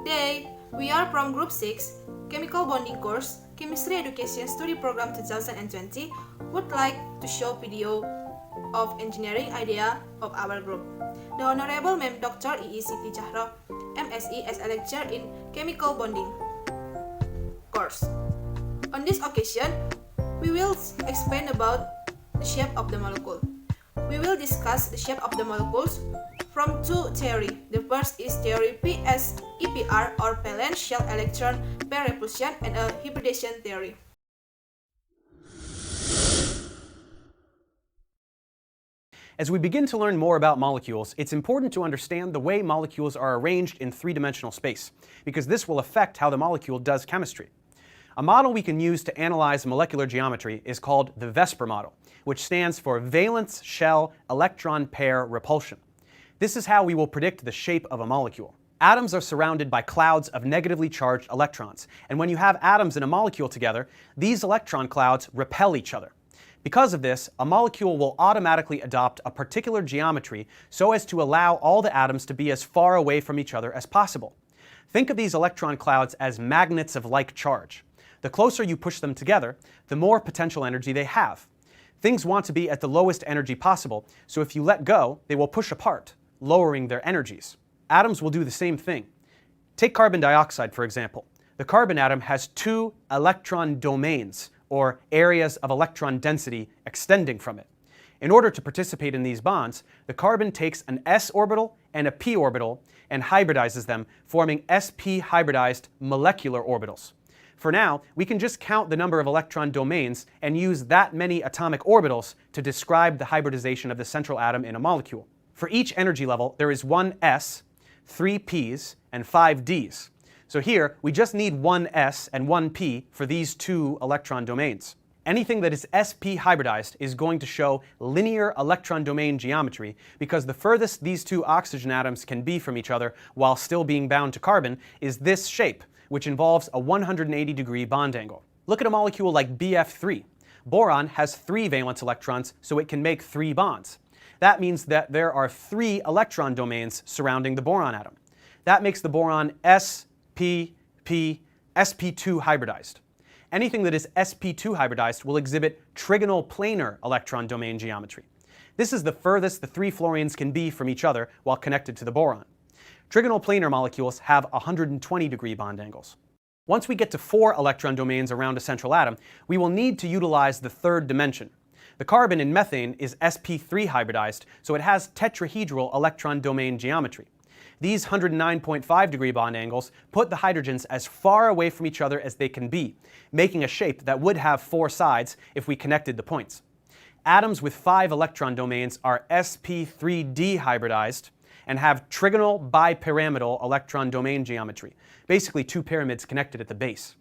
Today, we are from Group 6, Chemical Bonding Course, Chemistry Education Study Program 2020, would like to show video of engineering idea of our group. The Honorable Ma'am Dr. E.E. Siti Chahro, MSc as a lecturer in Chemical Bonding course. On this occasion, we will explain about the shape of the molecule. We will discuss the shape of the molecules from two theories. The first is theory PSEPR or valence shell electron pair repulsion and a hybridization theory. As we begin to learn more about molecules, it's important to understand the way molecules are arranged in three-dimensional space, because this will affect how the molecule does chemistry. A model we can use to analyze molecular geometry is called the VSEPR model, which stands for valence shell electron pair repulsion. This is how we will predict the shape of a molecule. Atoms are surrounded by clouds of negatively charged electrons, and when you have atoms in a molecule together, these electron clouds repel each other. Because of this, a molecule will automatically adopt a particular geometry so as to allow all the atoms to be as far away from each other as possible. Think of these electron clouds as magnets of like charge. The closer you push them together, the more potential energy they have. Things want to be at the lowest energy possible, so if you let go, they will push apart, lowering their energies. Atoms will do the same thing. Take carbon dioxide, for example. The carbon atom has two electron domains, or areas of electron density, extending from it. In order to participate in these bonds, the carbon takes an s orbital and a p orbital and hybridizes them, forming sp hybridized molecular orbitals. For now, we can just count the number of electron domains and use that many atomic orbitals to describe the hybridization of the central atom in a molecule. For each energy level, there is one s, 3 p's, and 5 d's. So here, we just need one s and one p for these two electron domains. Anything that is sp hybridized is going to show linear electron domain geometry because the furthest these two oxygen atoms can be from each other while still being bound to carbon is this shape, which involves a 180-degree bond angle. Look at a molecule like BF3. Boron has 3 valence electrons, so it can make 3 bonds. That means that there are 3 electron domains surrounding the boron atom. That makes the boron sp2 hybridized. Anything that is sp2 hybridized will exhibit trigonal planar electron domain geometry. This is the furthest the 3 fluorines can be from each other while connected to the boron. Trigonal planar molecules have 120-degree bond angles. Once we get to 4 electron domains around a central atom, we will need to utilize the third dimension. The carbon in methane is sp3 hybridized, so it has tetrahedral electron domain geometry. These 109.5-degree bond angles put the hydrogens as far away from each other as they can be, making a shape that would have 4 sides if we connected the points. Atoms with 5 electron domains are sp3d hybridized and have trigonal bipyramidal electron domain geometry, basically 2 pyramids connected at the base.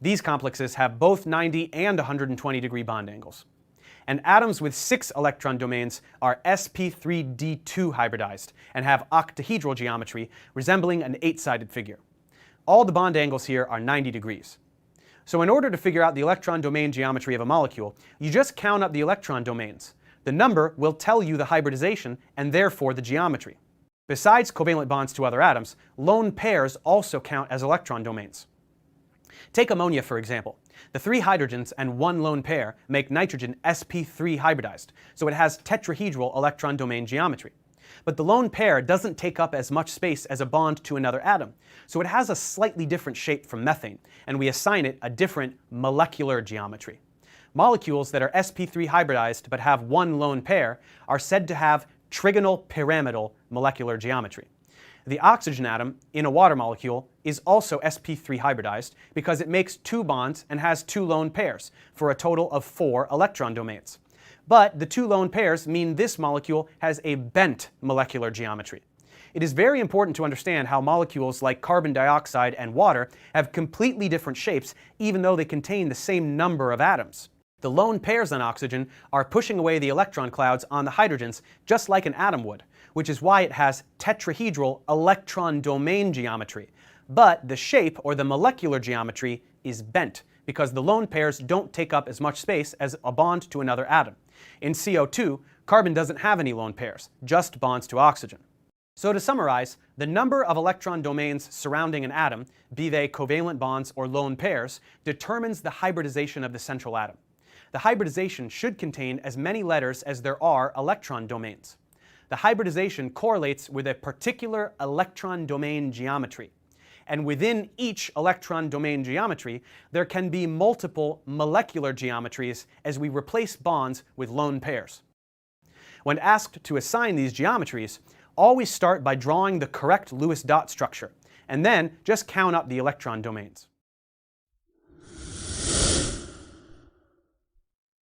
These complexes have both 90 and 120-degree bond angles. And atoms with 6 electron domains are sp3d2 hybridized and have octahedral geometry resembling an 8-sided figure. All the bond angles here are 90 degrees. So in order to figure out the electron domain geometry of a molecule, you just count up the electron domains. The number will tell you the hybridization and therefore the geometry. Besides covalent bonds to other atoms, lone pairs also count as electron domains. Take ammonia, for example. The 3 hydrogens and 1 lone pair make nitrogen sp3 hybridized, so it has tetrahedral electron domain geometry. But the lone pair doesn't take up as much space as a bond to another atom, so it has a slightly different shape from methane, and we assign it a different molecular geometry. Molecules that are sp3 hybridized but have 1 lone pair are said to have trigonal pyramidal molecular geometry. The oxygen atom in a water molecule is also sp3 hybridized because it makes 2 bonds and has 2 lone pairs for a total of 4 electron domains. But the 2 lone pairs mean this molecule has a bent molecular geometry. It is very important to understand how molecules like carbon dioxide and water have completely different shapes even though they contain the same number of atoms. The lone pairs on oxygen are pushing away the electron clouds on the hydrogens just like an atom would, which is why it has tetrahedral electron domain geometry. But the shape, or the molecular geometry, is bent because the lone pairs don't take up as much space as a bond to another atom. In CO2, carbon doesn't have any lone pairs, just bonds to oxygen. So to summarize, the number of electron domains surrounding an atom, be they covalent bonds or lone pairs, determines the hybridization of the central atom. The hybridization should contain as many letters as there are electron domains. The hybridization correlates with a particular electron domain geometry. And within each electron domain geometry, there can be multiple molecular geometries as we replace bonds with lone pairs. When asked to assign these geometries, always start by drawing the correct Lewis dot structure, and then just count up the electron domains.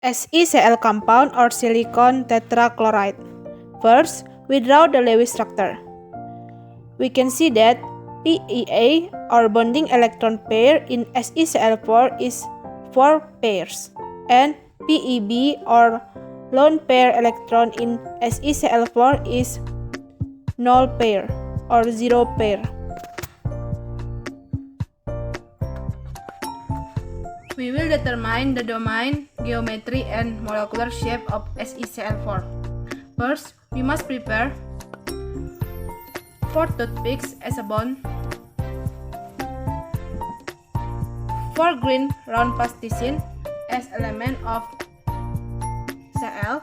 SiCl compound or silicon tetrachloride. First, we draw the Lewis structure. We can see that PEA or bonding electron pair in SiCl4 is 4 pairs, and PEB or lone pair electron in SiCl4 is null pair or 0 pair. We will determine the domain, geometry, and molecular shape of SiCl4. First, we must prepare 4 toothpicks as a bond, 4 green round plasticine as element of Cl,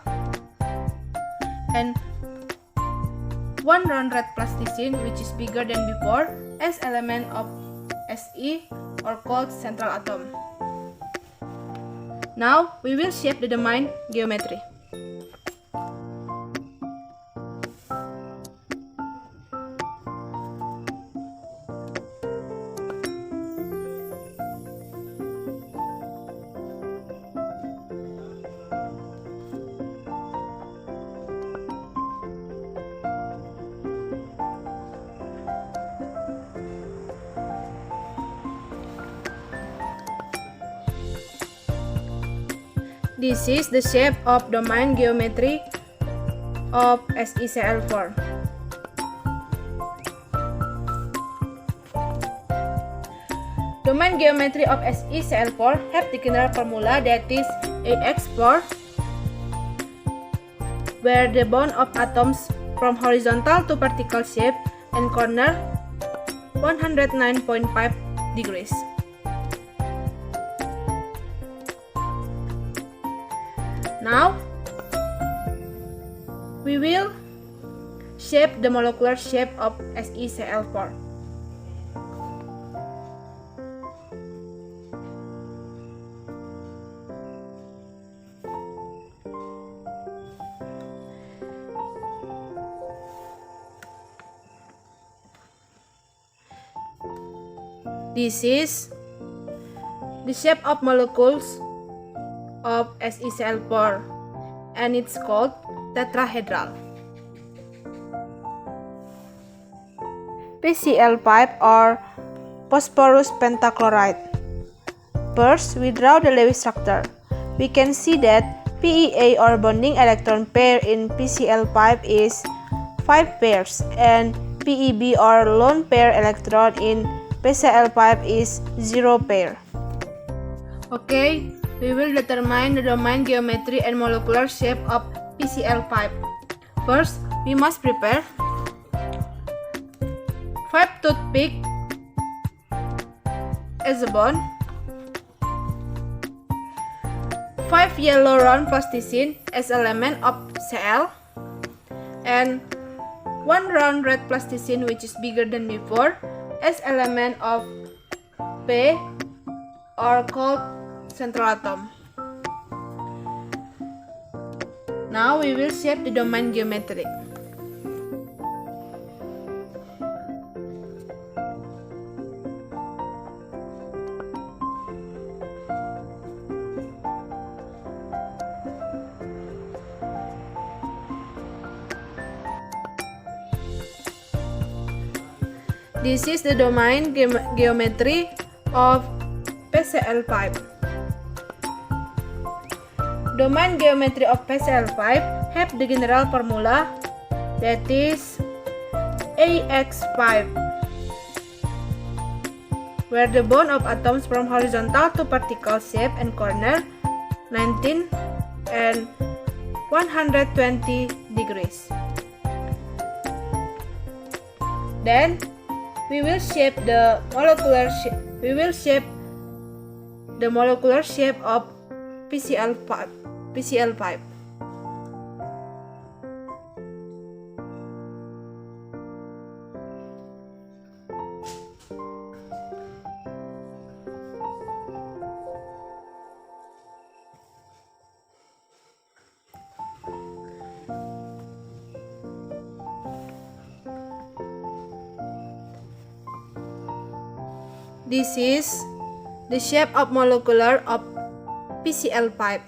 and 1 round red plasticine, which is bigger than before, as element of Se or called central atom. Now we will shape the domain geometry. This is the shape of domain geometry of SiCl4. Domain geometry of SiCl4 have the general formula that is AX4, where the bond of atoms from horizontal to vertical shape and corner 109.5 degrees. Now, we will shape the molecular shape of SiCl4. This is the shape of molecules of SiCl4, and it's called tetrahedral. PCl5 or phosphorus pentachloride. First, we draw the Lewis structure. We can see that PEA or bonding electron pair in PCl5 is 5 pairs, and PEB or lone pair electron in PCl5 is 0 pair. Okay, we will determine the domain geometry and molecular shape of PCl5. First, we must prepare 5 toothpicks as a bond, 5 yellow round plasticine as element of Cl, and 1 round red plasticine, which is bigger than before, as element of P or called central atom. Now we will shape the domain geometry. This is the domain geometry of PCl5. Domain geometry of PCl5 have the general formula that is AX5, where the bond of atoms from horizontal to vertical shape and corner 19 and 120 degrees. Then we will shape the molecular shape of PCl pipe. This is the shape of molecular of PCl pipe.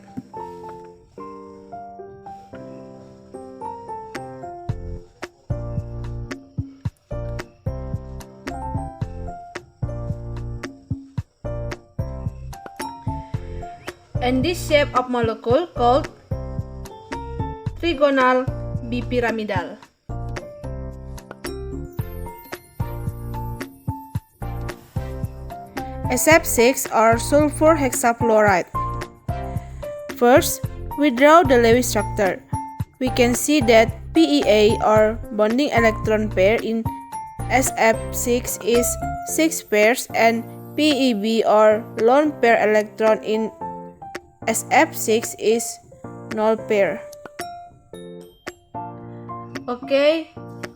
And this shape of molecule called trigonal bipyramidal. SF6 or sulfur hexafluoride. First, we draw the Lewis structure. We can see that PEA or bonding electron pair in SF6 is 6 pairs and PEB or lone pair electron in SF6 is 0 pair. Okay,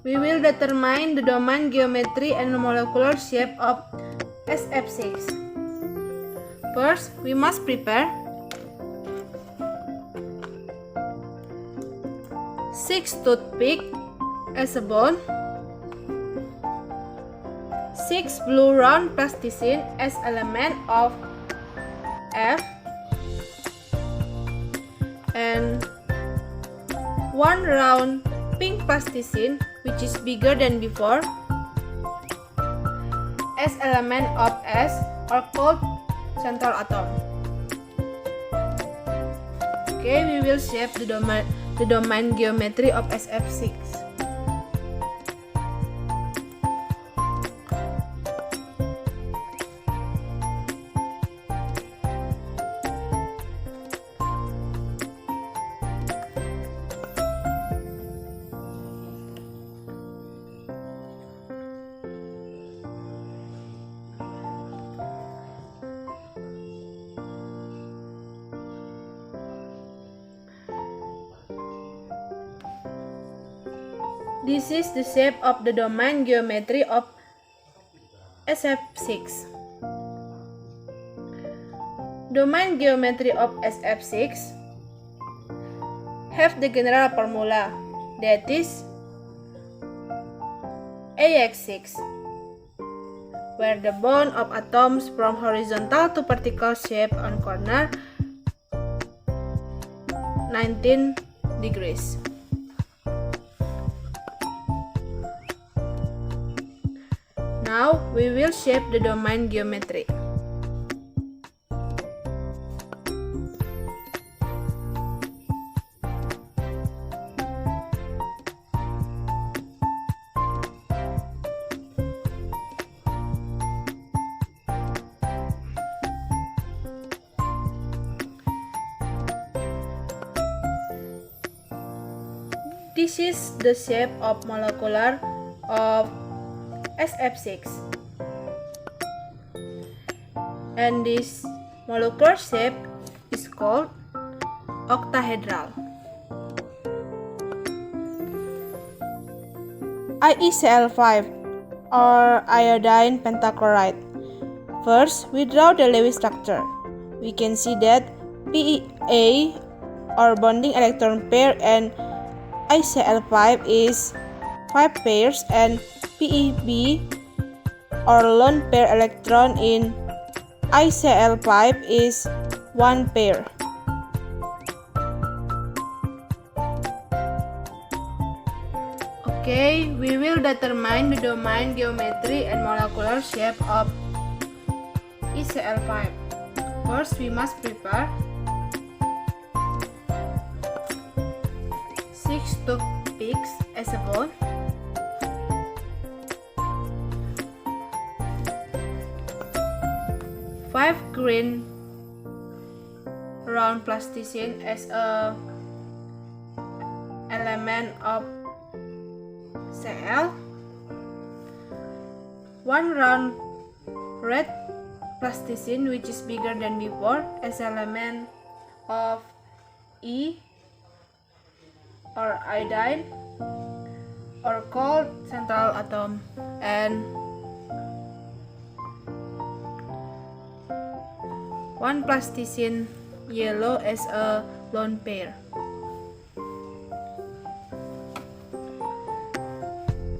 we will determine the domain geometry and molecular shape of SF6. First, we must prepare 6 toothpick as a bone, 6 blue round plasticine as element of F, and 1 round pink plasticine, which is bigger than before, as element of S or called central atom. Okay, we will shape the domain geometry of SF6. This is the shape of the domain geometry of SF6. Domain geometry of SF6 have the general formula, that is AX6, where the bond of atoms from horizontal to vertical shape on corner 19 degrees. Now we will shape the domain geometry. This is the shape of molecular of SF6, and this molecular shape is called octahedral. IeCl5 or iodine pentachloride. First, we draw the Lewis structure. We can see that PEA or bonding electron pair and IeCl5 is 5 pairs and PEB or lone pair electron in IeCl5 is 1 pair. Okay, we will determine the domain geometry and molecular shape of IeCl5. First, we must prepare 6 toothpicks as a bone, 5 green round plasticine as a element of Cl, one round red plasticine, which is bigger than before, as element of E or iodine or called central atom, and one plasticine yellow as a lone pair.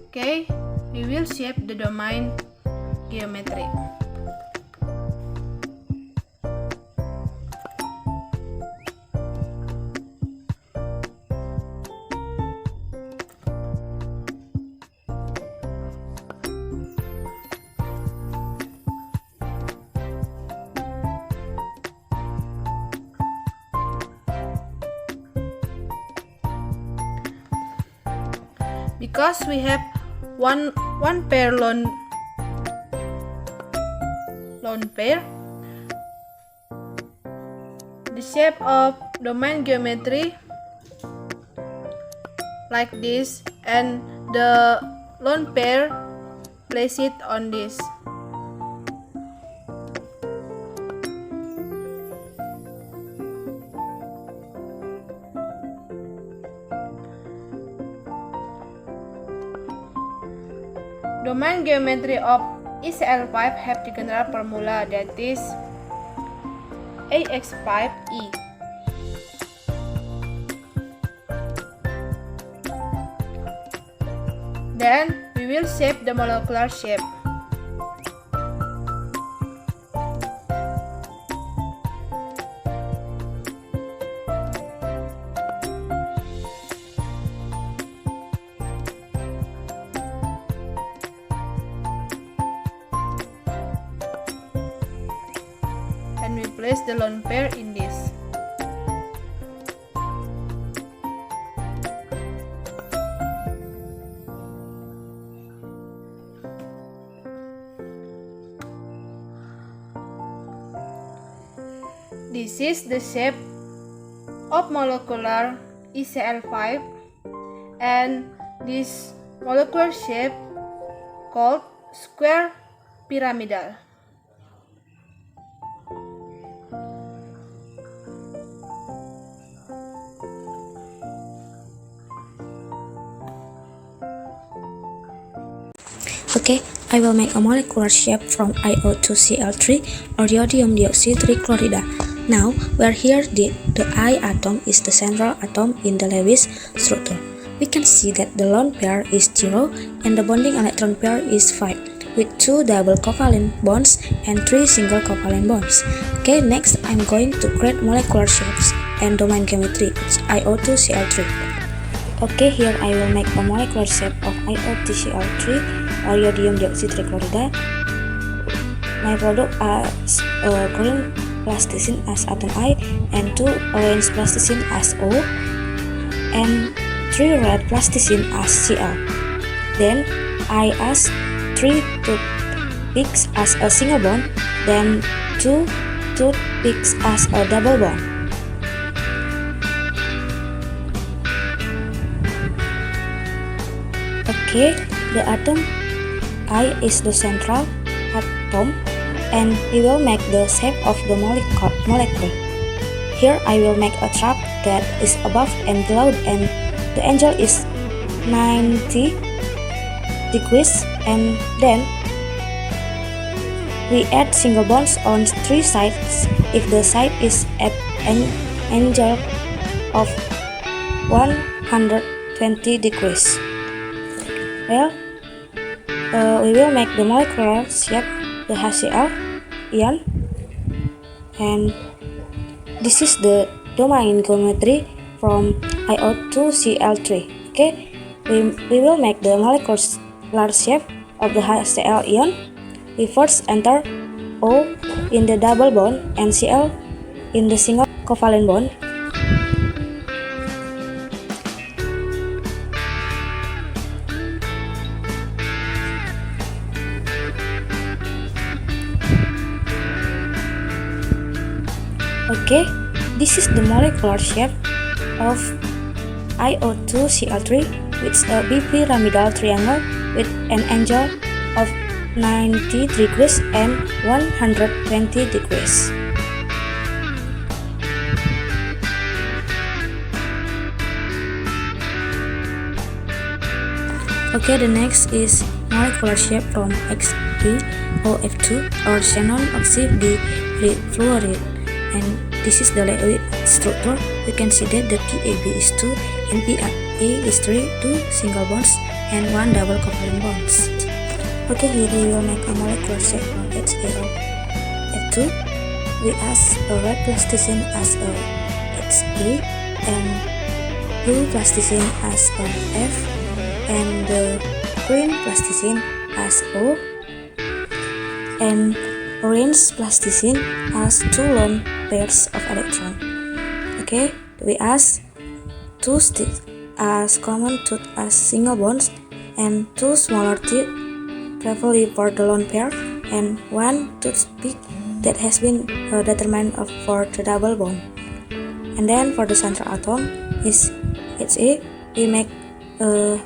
Okay, we will shape the domain geometry. Because we have one pair lone pair, the shape of domain geometry like this, and the lone pair place it on this. Domain geometry of ECL5 have the general formula, that is AX5E. Then we will shape the molecular shape. And we place the lone pair in this. This is the shape of molecular ECL5, and this molecular shape called square pyramidal. Okay, I will make a molecular shape from IO2Cl3 or iodium dioxide trichloride. Now, where here the I atom is the central atom in the Lewis structure. We can see that the lone pair is 0 and the bonding electron pair is 5, with 2 double covalent bonds and 3 single covalent bonds. Okay, next I'm going to create molecular shapes and domain geometry, it's IO2Cl3. Okay, here I will make a molecular shape of IO2Cl3 or iodium dioxide trichloride. My product is green plasticine as atom I, and 2 orange plasticine as O, and 3 red plasticine as Cl. Then I add 3 toothpicks as a single bond, then 2 toothpicks as a double bond. Okay, the atom I is the central atom, and we will make the shape of the molecule. Here I will make a trap that is above and below, and the angle is 90 degrees, and then we add single bonds on 3 sides if the side is at an angle of 120 degrees. Well, we will make the molecular shape, the HCl ion, and this is the domain geometry from IO2Cl3. Okay, we will make the molecular shape of the HCl ion. We first enter O in the double bond and Cl in the single covalent bond. Okay, this is the molecular shape of IO2Cl3 with a bipyramidal triangle with an angle of 90 degrees and 120 degrees. Okay, the next is molecular shape from XeOF2 or xenon oxide difluoride, and this is the liquid structure. You can see that the PAB is 2 and PA is 3, 2 single bonds and 1 double covalent bonds. Okay, here we will make a molecular shape from XeOF2. We ask a red plasticine as a Xe and blue plasticine as a F, and the green plasticine as O, and orange plasticine as 2 lone pairs of electrons. Okay, we ask 2 sticks as common tooth as single bonds, and 2 smaller teeth preferably for the lone pair, and 1 toothpick that has been determined for the double bond. And then for the central atom is He, we make a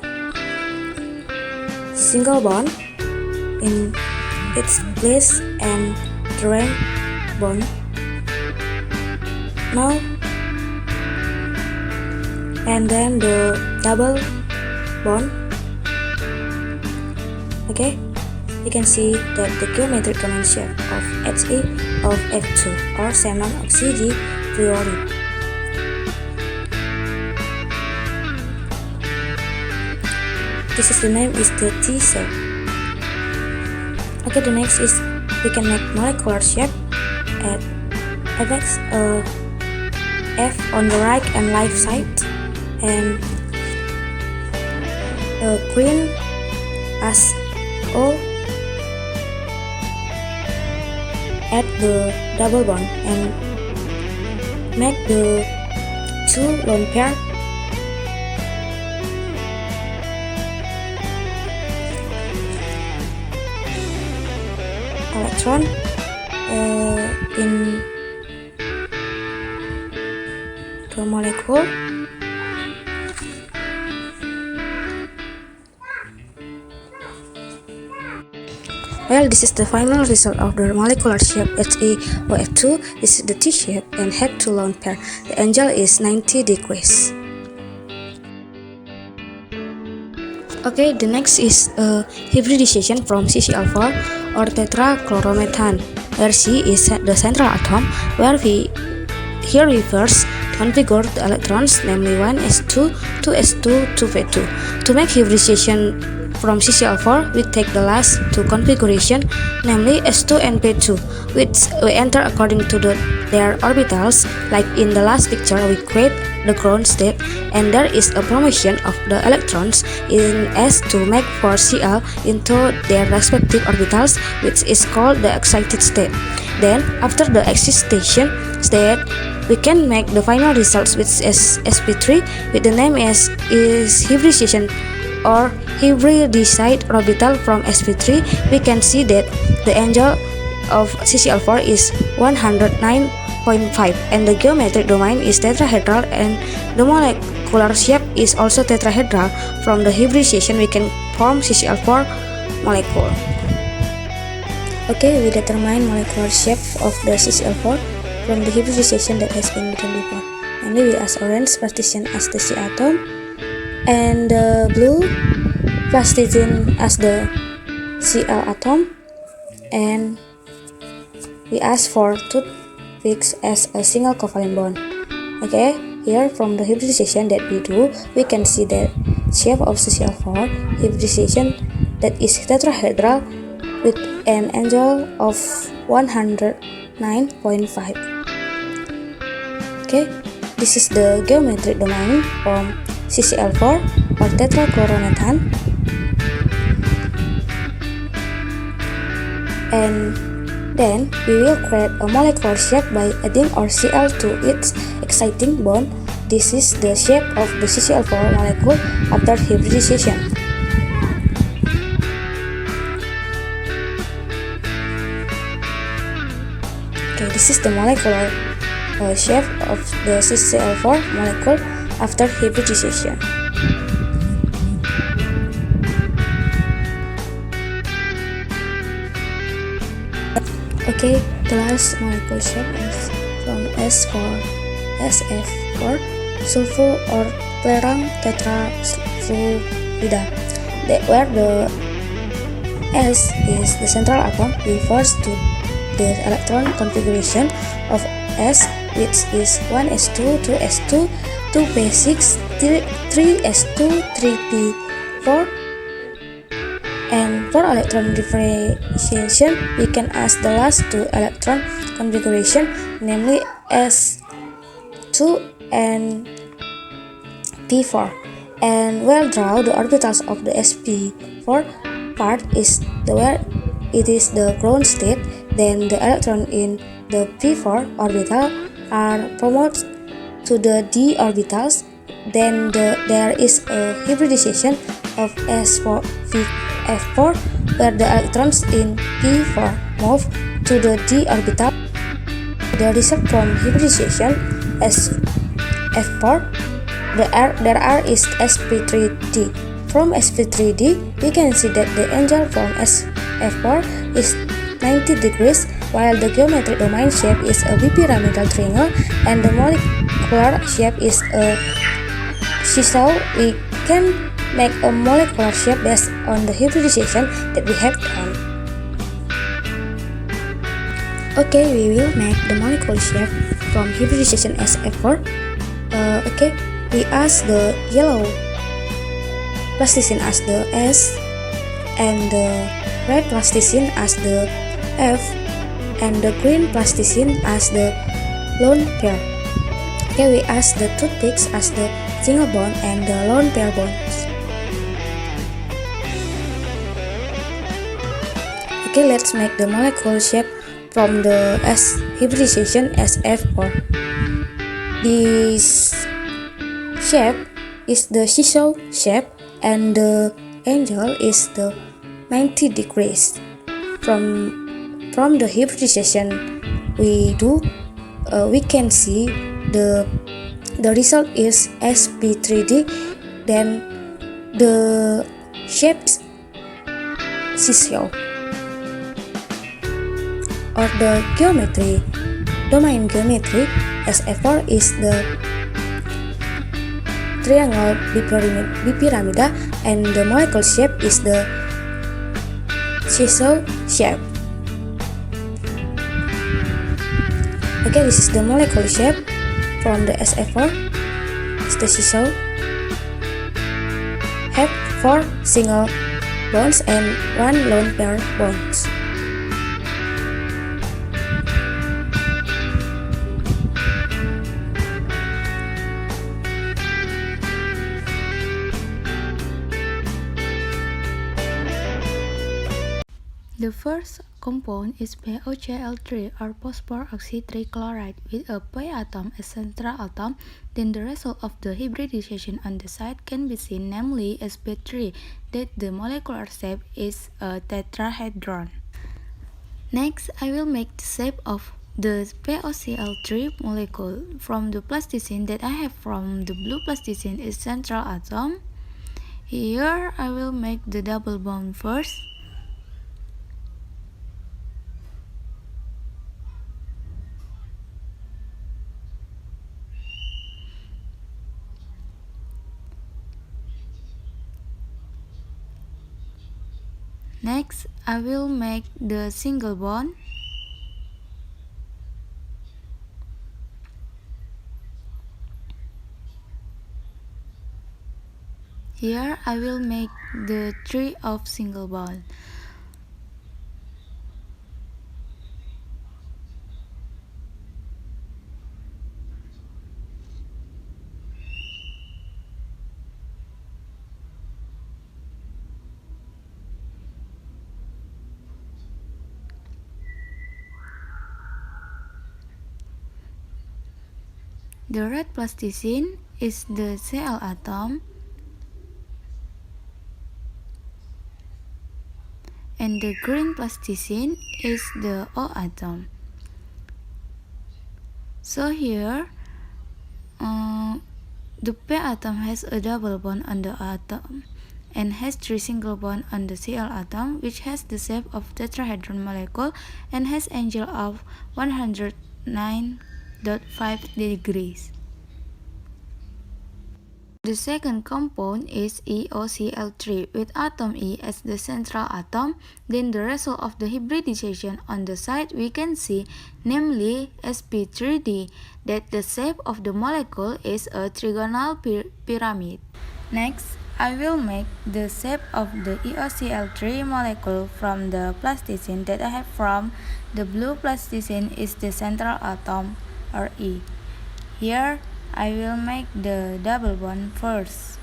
single bond in its place and join bond. Now, and then the double bond. Okay, you can see that the geometric domain shape of XeOF2 or xenon oxide difluoride. This is the name is the T shape. Okay, the next is we can make molecular shape at Fx F on the right and left side, and green as O at the double bond and make the 2 lone pair. Electron in the molecule. Well, this is the final result of the molecular shape XeOF2. This is the T shape and had 2 lone pair. The angle is 90 degrees. Okay, the next is hybridization from CCl4 or tetrachloromethane, where C is the central atom, where we first configure the electrons, namely 1s2, 2s2, 2p2. To make hybridization from CCl4, we take the last 2 configuration, namely s2 and p2, which we enter according to their orbitals. Like in the last picture, we create the ground state, and there is a formation of the electrons in S to make 4 Cl into their respective orbitals, which is called the excited state. Then, after the excitation state, we can make the final results, which is sp3, with the name is hybridization or hybridized orbital from sp3. We can see that the angle of CCl4 is 109.5, and the geometric domain is tetrahedral, and the molecular shape is also tetrahedral. From the hybridization, we can form CCl4 molecule. Okay, we determine molecular shape of the CCl4 from the hybridization that has been written before. And we ask orange plasticine as the C atom, and the blue plasticine as the Cl atom, and we ask for toothpicks as a single covalent bond. Okay, here from the hybridization that we do, we can see that shape of CCl4 hybridization that is tetrahedral with an angle of 109.5. Okay, this is the geometric domain from CCl4 or tetrachloromethane, and then we will create a molecular shape by adding our Cl to its exciting bond. This is the shape of the CCl4 molecule after hybridization. Okay, this is the molecular shape of the CCl4 molecule after hybridization. Okay, the last molecule shape is from S4, SF4, sulfur or plerang tetrafluoride, where the S is the central atom, refers to the electron configuration of S, which is 1s2, 2s2, 2p6, 3s2, 3p4. And for electron differentiation, we can ask the last two electron configuration, namely S2 and p4. And we'll draw the orbitals of the sp4 part is where it is the ground state. Then the electron in the p4 orbital are promoted to the d orbitals. Then there is a hybridization of F4 where the electrons in p4 move to the d orbital. The result from hybridization F4 there are is sp3d. From sp3d, we can see that the angle from F4 is 90 degrees, while the geometric domain shape is a bipyramidal triangle and the molecular shape is a seesaw. We can make a molecular shape based on the hybridization that we have done. Okay, we will make the molecular shape from hybridization SF4. Okay, we ask the yellow plasticine as the S and the red plasticine as the F and the green plasticine as the lone pair. Okay, we ask the toothpicks as the single bond and the lone pair bonds. Okay, let's make the molecular shape from the S hybridization SF4. This shape is the seesaw shape and the angle is the 90 degrees. From the hybridization we do, we can see the result is sp3d. Then the shapes seesaw or the domain geometry SF4 is the triangle bipyramida and the molecule shape is the seesaw shape. Okay, this is the molecular shape from the SF4. It's the seesaw. Have 4 single bonds and 1 lone pair bonds. The first compound is POCl3 or phosphor oxide trichloride with a P atom as central atom. Then the result of the hybridization on the side can be seen, namely sp3, that the molecular shape is a tetrahedron. Next, I will make the shape of the POCl3 molecule from the plasticine that I have from the blue plasticine is central atom. Here I will make the double bond first. Next, I will make the single bond. Here, I will make the 3 of single bond. The red plasticine is the Cl atom and the green plasticine is the O atom. So here the P atom has a double bond on the atom and has 3 single bonds on the Cl atom, which has the shape of tetrahedron molecule and has angle of 109.5 degrees. The second compound is EOCl3 with atom E as the central atom. Then the result of the hybridization on the side we can see, namely sp3d, that the shape of the molecule is a trigonal pyramid. Next, I will make the shape of the EOCl3 molecule from the plasticine that I have from the blue plasticine is the central atom or E. Here, I will make the double bond first.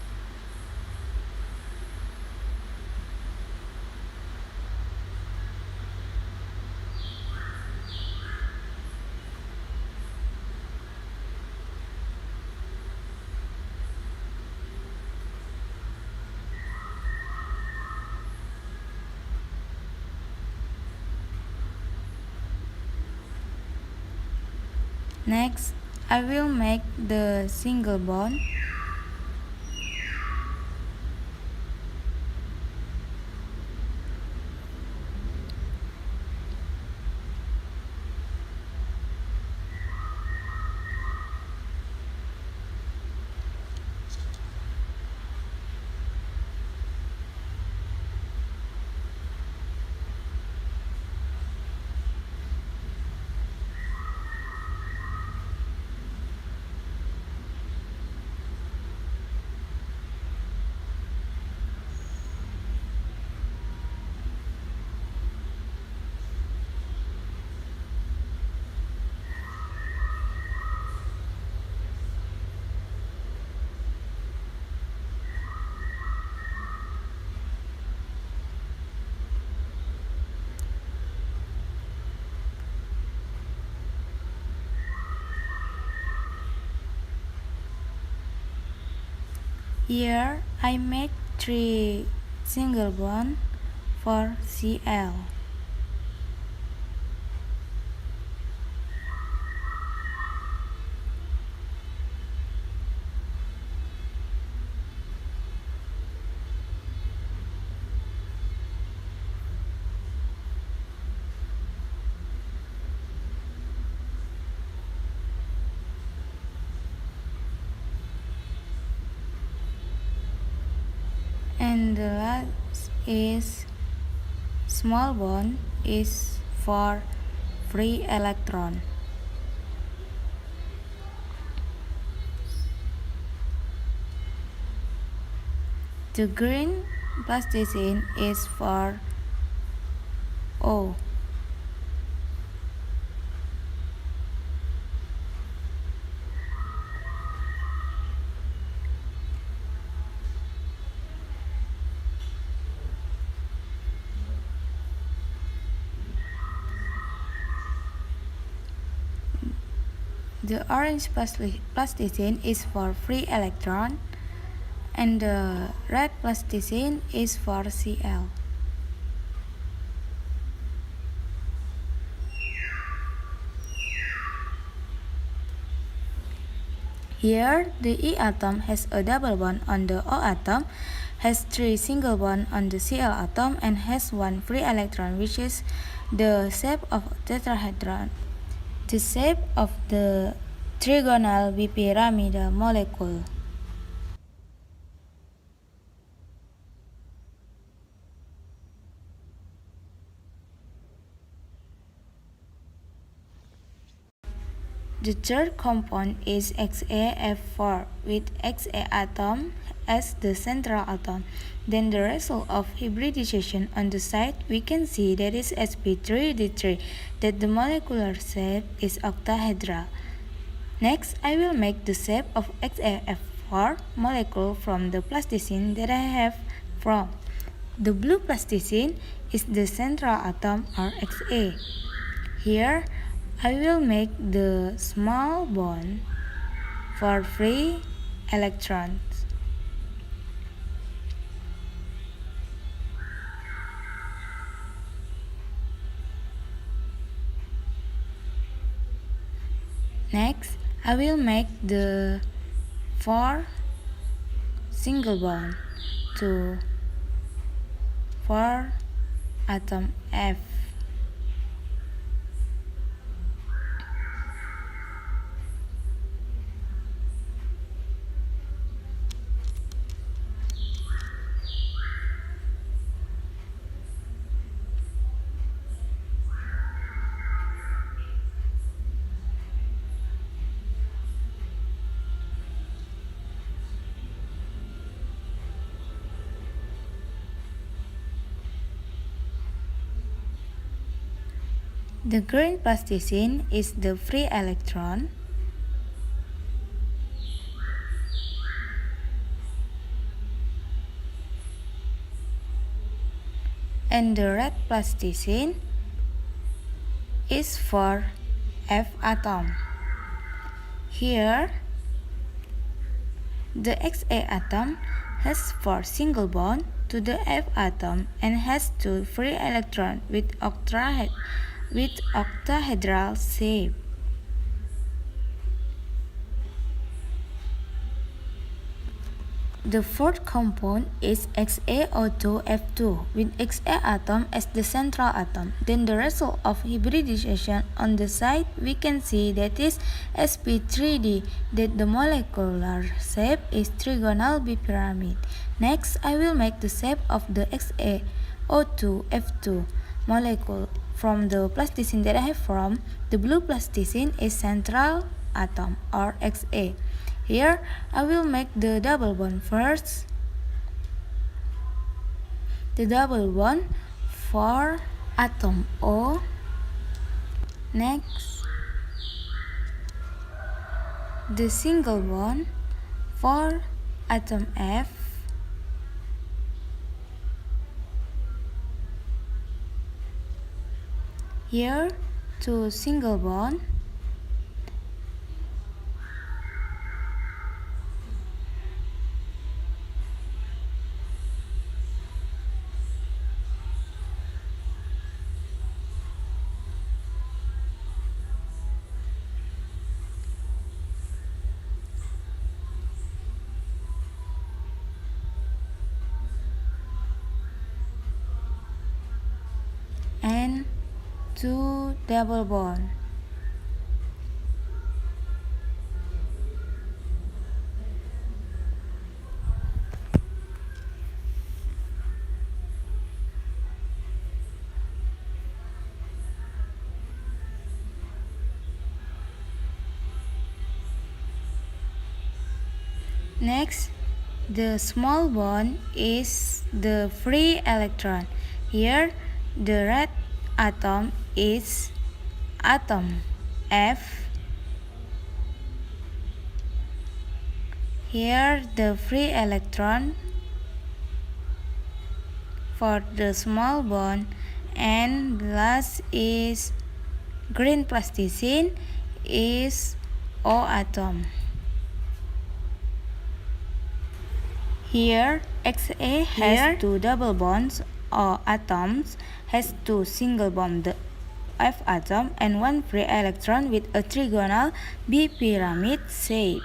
Next, I will make the single bond. Here, I make 3 single bond for Cl. And the last is small bond is for free electron. The green plasticine is for O. The orange plasticine is for free electron, and the red plasticine is for Cl. Here, the E atom has a double bond on the O atom, has 3 single bond on the Cl atom, and has 1 free electron, which is the shape of tetrahedron. The shape of the trigonal bipyramidal molecule. The third compound is XaF4 with Xa atom as the central atom. Then the result of hybridization on the side we can see that is sp3d3, that the molecular shape is octahedral. Next, I will make the shape of XaF4 molecule from the plasticine that I have from. The blue plasticine is the central atom or Xa. Here, I will make the small bond for free electrons. Next, I will make the 4 single bond to for atom F. The green plasticine is the free electron. And the red plasticine is for F atom. Here, the Xa atom has 4 single bonds to the F atom and has 2 free electrons with octahedral shape. The fourth compound is XaO2F2 with Xa atom as the central atom. Then the result of hybridization on the side we can see that is sp3d, that the molecular shape is trigonal bipyramid. Next, I will make the shape of the XaO2F2 molecule from the plasticine that I have formed. The blue plasticine is central atom or Xa. Here, I will make the double bond first. The double bond for atom O. Next, the single bond for atom F. Here, 2 single bond. And 2 double bond. Next, the small bond is the free electron. Here, the red atom is atom F. Here, the free electron for the small bond, and last is green plasticine is O atom. Here, Xa has 2 double bonds, O atoms has 2 single bonds, the F atom, and 1 free electron with a trigonal bipyramid shape.